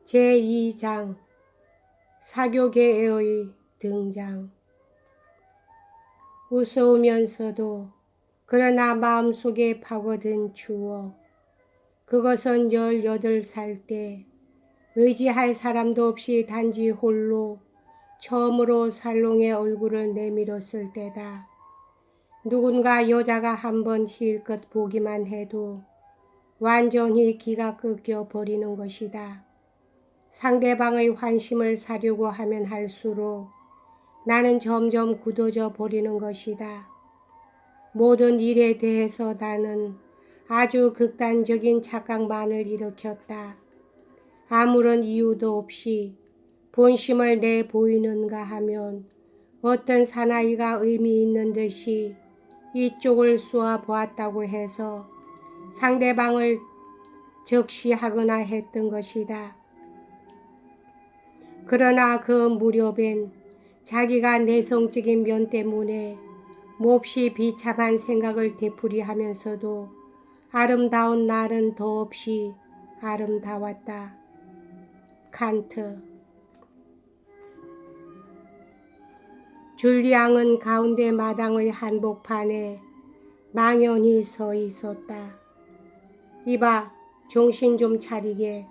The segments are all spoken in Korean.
제2장 사교계의 등장. 우스우면서도 그러나 마음속에 파고든 추억. 그것은 18살 때 의지할 사람도 없이 단지 홀로 처음으로 살롱에 얼굴을 내밀었을 때다. 누군가 여자가 한번 힐끗 보기만 해도 완전히 기가 꺾여 버리는 것이다. 상대방의 환심을 사려고 하면 할수록 나는 점점 굳어져 버리는 것이다. 모든 일에 대해서 나는 아주 극단적인 착각만을 일으켰다. 아무런 이유도 없이 본심을 내보이는가 하면 어떤 사나이가 의미 있는 듯이 이쪽을 쏘아 보았다고 해서 상대방을 적시하거나 했던 것이다. 그러나 그 무렵엔 자기가 내성적인 면 때문에 몹시 비참한 생각을 되풀이하면서도 아름다운 날은 더없이 아름다웠다. 칸트. 줄리앙은 가운데 마당의 한복판에 망연히 서 있었다. 이봐, 정신 좀 차리게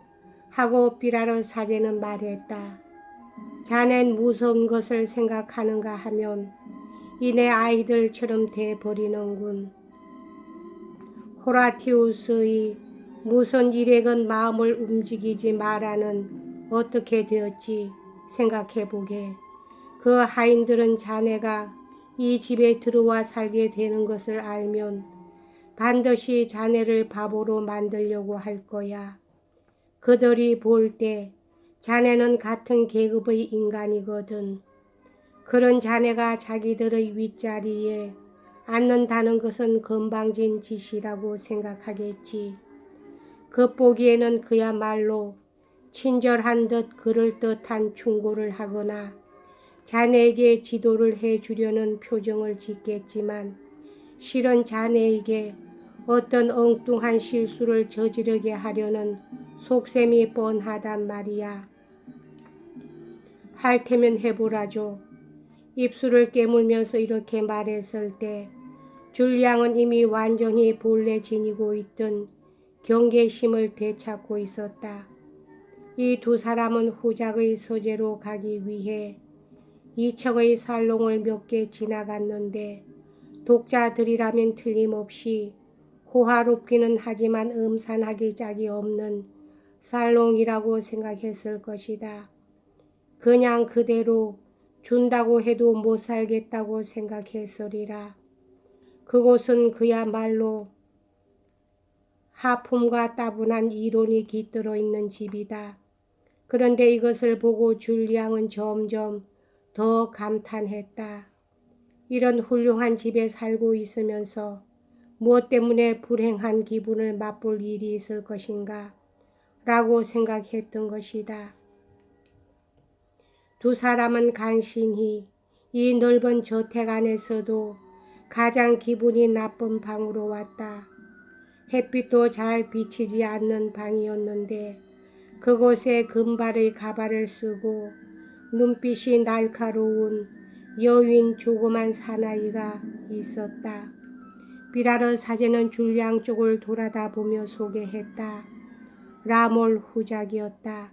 하고 비라르 사제는 말했다. 자넨 무서운 것을 생각하는가 하면 이내 아이들처럼 돼버리는군. 호라티우스의 무슨 일에건 마음을 움직이지 마라는 어떻게 되었지 생각해보게. 그 하인들은 자네가 이 집에 들어와 살게 되는 것을 알면 반드시 자네를 바보로 만들려고 할 거야. 그들이 볼 때 자네는 같은 계급의 인간이거든. 그런 자네가 자기들의 윗자리에 앉는다는 것은 건방진 짓이라고 생각하겠지. 겉보기에는 그야말로 친절한 듯 그럴듯한 충고를 하거나 자네에게 지도를 해주려는 표정을 짓겠지만 실은 자네에게 어떤 엉뚱한 실수를 저지르게 하려는 속셈이 뻔하단 말이야. 할 테면 해보라죠. 입술을 깨물면서 이렇게 말했을 때 줄리앙은 이미 완전히 본래 지니고 있던 경계심을 되찾고 있었다. 이 두 사람은 후작의 서재로 가기 위해 이척의 살롱을 몇 개 지나갔는데 독자들이라면 틀림없이 호화롭기는 하지만 음산하기 짝이 없는 살롱이라고 생각했을 것이다. 그냥 그대로 준다고 해도 못 살겠다고 생각했으리라. 그곳은 그야말로 하품과 따분한 이론이 깃들어 있는 집이다. 그런데 이것을 보고 줄리앙은 점점 더 감탄했다. 이런 훌륭한 집에 살고 있으면서 무엇 때문에 불행한 기분을 맛볼 일이 있을 것인가 라고 생각했던 것이다. 두 사람은 간신히 이 넓은 저택 안에서도 가장 기분이 나쁜 방으로 왔다. 햇빛도 잘 비치지 않는 방이었는데 그곳에 금발의 가발을 쓰고 눈빛이 날카로운 여윈 조그만 사나이가 있었다. 비라르 사제는 줄리앙 쪽을 돌아다보며 소개했다. 라몰 후작이었다.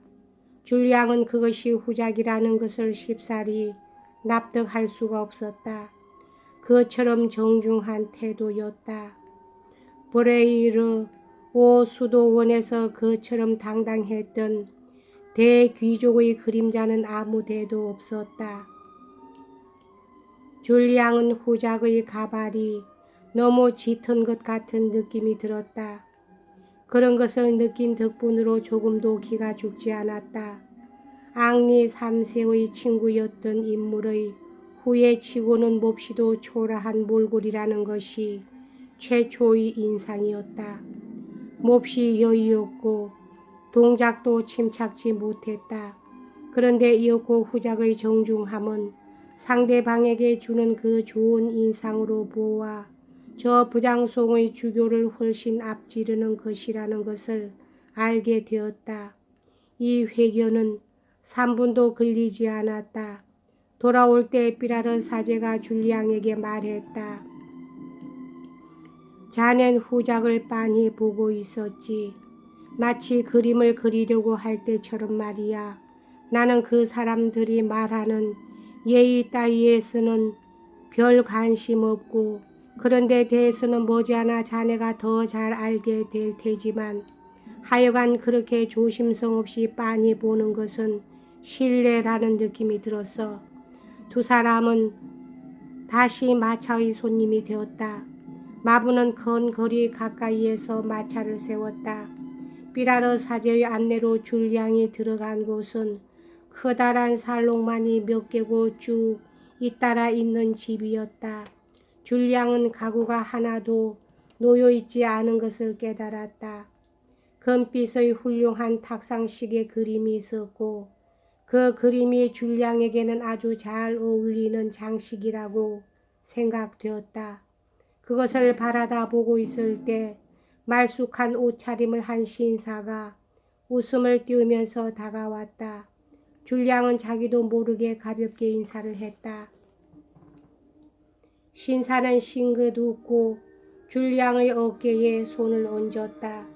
줄리앙은 그것이 후작이라는 것을 쉽사리 납득할 수가 없었다. 그처럼 정중한 태도였다. 브레이르 오 수도원에서 그처럼 당당했던 대귀족의 그림자는 아무데도 없었다. 줄리앙은 후작의 가발이 너무 짙은 것 같은 느낌이 들었다. 그런 것을 느낀 덕분으로 조금도 기가 죽지 않았다. 앙리 3세의 친구였던 인물의 후예치고는 몹시도 초라한 몰골이라는 것이 최초의 인상이었다. 몹시 여유없고 동작도 침착지 못했다. 그런데 이윽고 후작의 정중함은 상대방에게 주는 그 좋은 인상으로 보아 저 부장송의 주교를 훨씬 앞지르는 것이라는 것을 알게 되었다. 이 회견은 3분도 걸리지 않았다. 돌아올 때 삐라르 사제가 줄리앙에게 말했다. 자넨 후작을 빤히 보고 있었지. 마치 그림을 그리려고 할 때처럼 말이야. 나는 그 사람들이 말하는 예의 따위에서는 별 관심 없고 그런 데 대해서는 머지않아 자네가 더 잘 알게 될 테지만 하여간 그렇게 조심성 없이 빤히 보는 것은 신뢰라는 느낌이 들었어. 두 사람은 다시 마차의 손님이 되었다. 마부는 먼 거리 가까이에서 마차를 세웠다. 삐라르 사제의 안내로 줄리앙이 들어간 곳은 커다란 살롱만이 몇 개고 쭉 잇따라 있는 집이었다. 줄리앙은 가구가 하나도 놓여있지 않은 것을 깨달았다. 금빛의 훌륭한 탁상식의 그림이 있었고 그 그림이 줄리앙에게는 아주 잘 어울리는 장식이라고 생각되었다. 그것을 바라다 보고 있을 때 말쑥한 옷차림을 한 신사가 웃음을 띄우면서 다가왔다. 줄리앙은 자기도 모르게 가볍게 인사를 했다. 신사는 싱긋 웃고 줄리앙의 어깨에 손을 얹었다.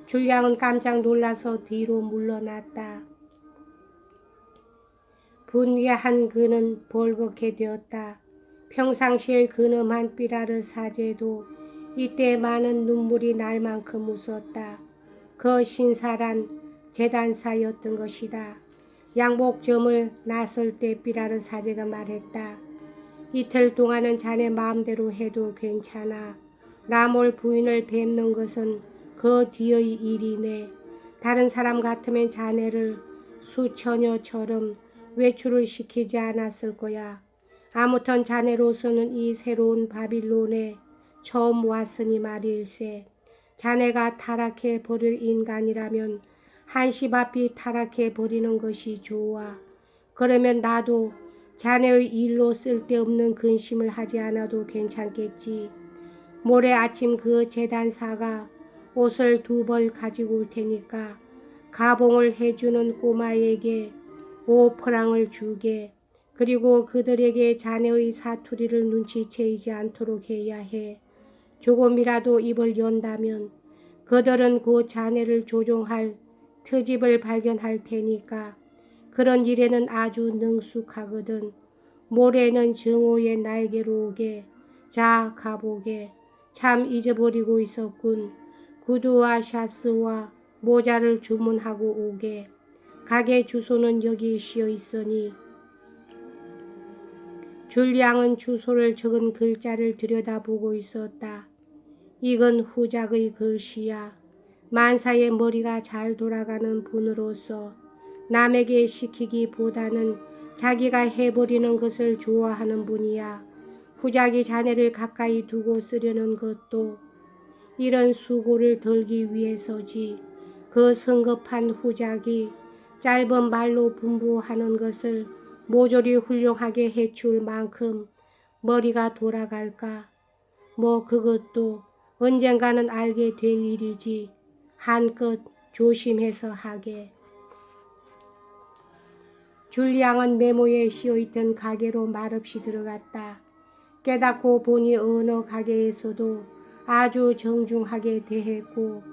줄리앙은 깜짝 놀라서 뒤로 물러났다. 분개한 그는 벌겋게 되었다. 평상시의 근엄한 삐라르 사제도 이때 많은 눈물이 날 만큼 웃었다. 그 신사란 재단사였던 것이다. 양복점을 나설 때 삐라르 사제가 말했다. 이틀 동안은 자네 마음대로 해도 괜찮아. 라몰 부인을 뵙는 것은 그 뒤의 일이네. 다른 사람 같으면 자네를 수처녀처럼 외출을 시키지 않았을 거야. 아무튼 자네로서는 이 새로운 바빌론에 처음 왔으니 말일세. 자네가 타락해 버릴 인간이라면 한시바삐 타락해 버리는 것이 좋아. 그러면 나도 자네의 일로 쓸데없는 근심을 하지 않아도 괜찮겠지. 모레 아침 그 재단사가 옷을 2벌 가지고 올 테니까 가봉을 해주는 꼬마에게 5프랑을 주게. 그리고 그들에게 자네의 사투리를 눈치채이지 않도록 해야 해. 조금이라도 입을 연다면 그들은 곧 자네를 조종할 트집을 발견할 테니까. 그런 일에는 아주 능숙하거든. 모레는 정오에 나에게로 오게. 자, 가보게. 참 잊어버리고 있었군. 구두와 샤스와 모자를 주문하고 오게. 가게 주소는 여기 씌어 있으니. 줄리앙은 주소를 적은 글자를 들여다보고 있었다. 이건 후작의 글씨야. 만사의 머리가 잘 돌아가는 분으로서 남에게 시키기보다는 자기가 해버리는 것을 좋아하는 분이야. 후작이 자네를 가까이 두고 쓰려는 것도 이런 수고를 덜기 위해서지. 그 성급한 후작이 짧은 말로 분부하는 것을 모조리 훌륭하게 해줄 만큼 머리가 돌아갈까? 뭐 그것도 언젠가는 알게 될 일이지. 한껏 조심해서 하게. 줄리앙은 메모에 씌어있던 가게로 말없이 들어갔다. 깨닫고 보니 어느 가게에서도 아주 정중하게 대했고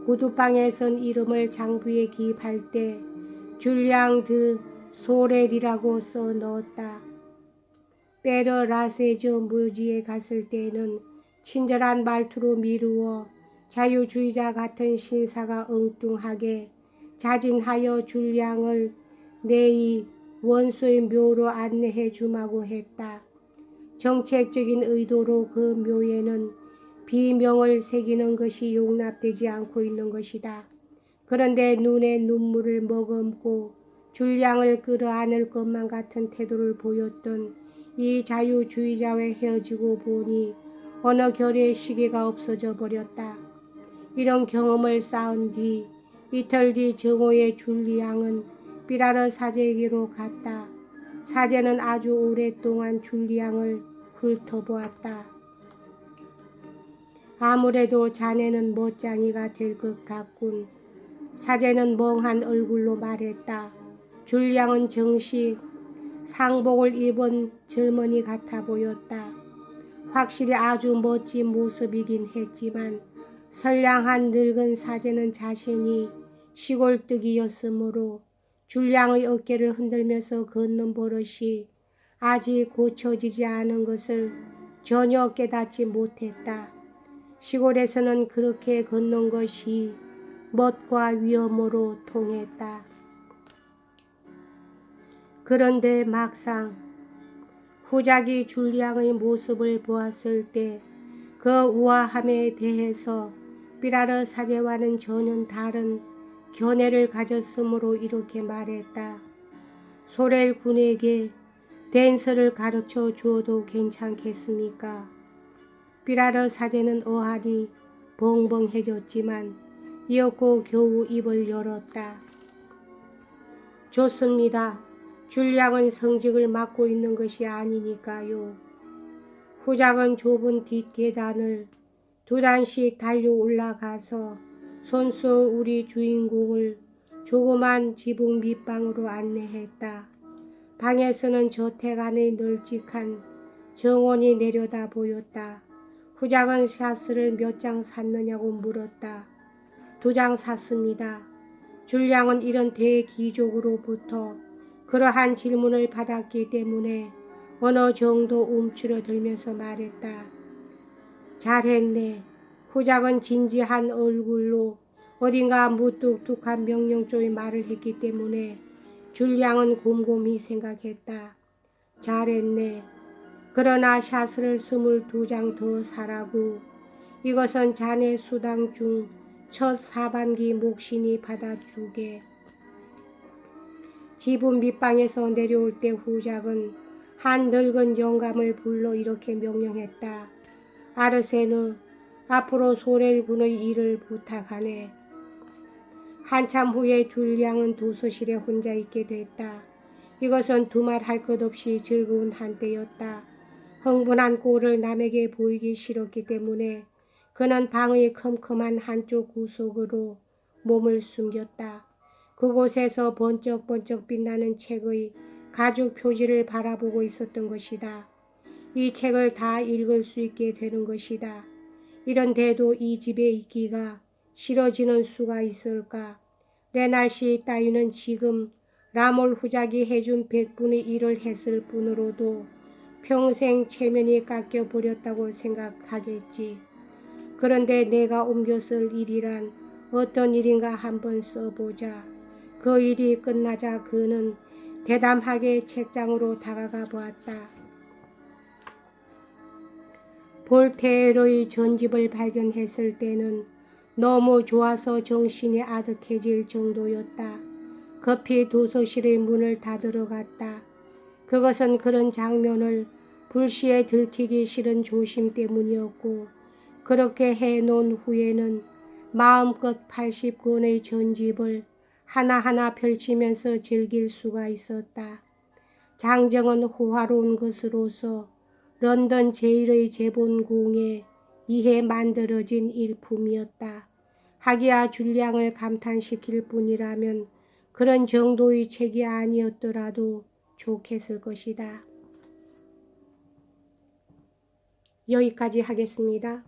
구두방에 선 이름을 장부에 기입할 때 줄리앙 드 소렐이라고 써 넣었다. 페르 라세즈 뮤지에 갔을 때에는 친절한 말투로 미루어 자유주의자 같은 신사가 엉뚱하게 자진하여 줄리앙을 내이 원수의 묘로 안내해 주마고 했다. 정책적인 의도로 그 묘에는 비명을 새기는 것이 용납되지 않고 있는 것이다. 그런데 눈에 눈물을 머금고 줄리앙을 끌어안을 것만 같은 태도를 보였던 이 자유주의자와 헤어지고 보니 어느 결의 시계가 없어져 버렸다. 이런 경험을 쌓은 뒤 이틀 뒤 정오에 줄리앙은 삐라르 사제에게로 갔다. 사제는 아주 오랫동안 줄리앙을 훑어보았다. 아무래도 자네는 멋쟁이가 될 것 같군. 사제는 멍한 얼굴로 말했다. 줄리앙은 정식 상복을 입은 젊은이 같아 보였다. 확실히 아주 멋진 모습이긴 했지만 선량한 늙은 사제는 자신이 시골뜨기였으므로 줄리앙의 어깨를 흔들면서 걷는 버릇이 아직 고쳐지지 않은 것을 전혀 깨닫지 못했다. 시골에서는 그렇게 걷는 것이 멋과 위엄으로 통했다. 그런데 막상 후작이 줄리앙의 모습을 보았을 때 그 우아함에 대해서 삐라르 사제와는 전혀 다른 견해를 가졌으므로 이렇게 말했다. 소렐 군에게 댄스를 가르쳐 주어도 괜찮겠습니까? 삐라르 사제는 어안이 벙벙해졌지만 이었고 겨우 입을 열었다. 좋습니다. 줄리앙은 성직을 맡고 있는 것이 아니니까요. 후작은 좁은 뒷계단을 두 단씩 달려 올라가서 손수 우리 주인공을 조그만 지붕 밑방으로 안내했다. 방에서는 저택 안의 널찍한 정원이 내려다 보였다. 후작은 샤스를 몇 장 샀느냐고 물었다. 2장 샀습니다. 줄리앙은 이런 대기족으로부터 그러한 질문을 받았기 때문에 어느 정도 움츠러들면서 말했다. 잘했네. 후작은 진지한 얼굴로 어딘가 무뚝뚝한 명령조의 말을 했기 때문에 줄리앙은 곰곰이 생각했다. 잘했네. 그러나 샷을 22장 더 사라고. 이것은 자네 수당 중 첫 사반기 목신이 받아주게. 지붕 밑방에서 내려올 때 후작은 한 늙은 영감을 불러 이렇게 명령했다. 아르세느, 앞으로 소렐 군의 일을 부탁하네. 한참 후에 줄리앙은 도서실에 혼자 있게 됐다. 이것은 두말 할 것 없이 즐거운 한때였다. 흥분한 꼴을 남에게 보이기 싫었기 때문에 그는 방의 컴컴한 한쪽 구석으로 몸을 숨겼다. 그곳에서 번쩍번쩍 빛나는 책의 가죽 표지를 바라보고 있었던 것이다. 이 책을 다 읽을 수 있게 되는 것이다. 이런데도 이 집에 있기가 싫어지는 수가 있을까? 레날시 따위는 지금 라몰 후작이 해준 100분의 1을 했을 뿐으로도 평생 체면이 깎여버렸다고 생각하겠지. 그런데 내가 옮겼을 일이란 어떤 일인가 한번 써보자. 그 일이 끝나자 그는 대담하게 책장으로 다가가 보았다. 볼테르의 전집을 발견했을 때는 너무 좋아서 정신이 아득해질 정도였다. 급히 도서실의 문을 닫으러 갔다. 그것은 그런 장면을 불시에 들키기 싫은 조심 때문이었고, 그렇게 해놓은 후에는 마음껏 80권의 전집을 하나하나 펼치면서 즐길 수가 있었다. 장정은 호화로운 것으로서 런던 제1의 재본공에 의해 만들어진 일품이었다. 하기야 줄리앙을 감탄시킬 뿐이라면 그런 정도의 책이 아니었더라도 좋겠을 것이다. 여기까지 하겠습니다.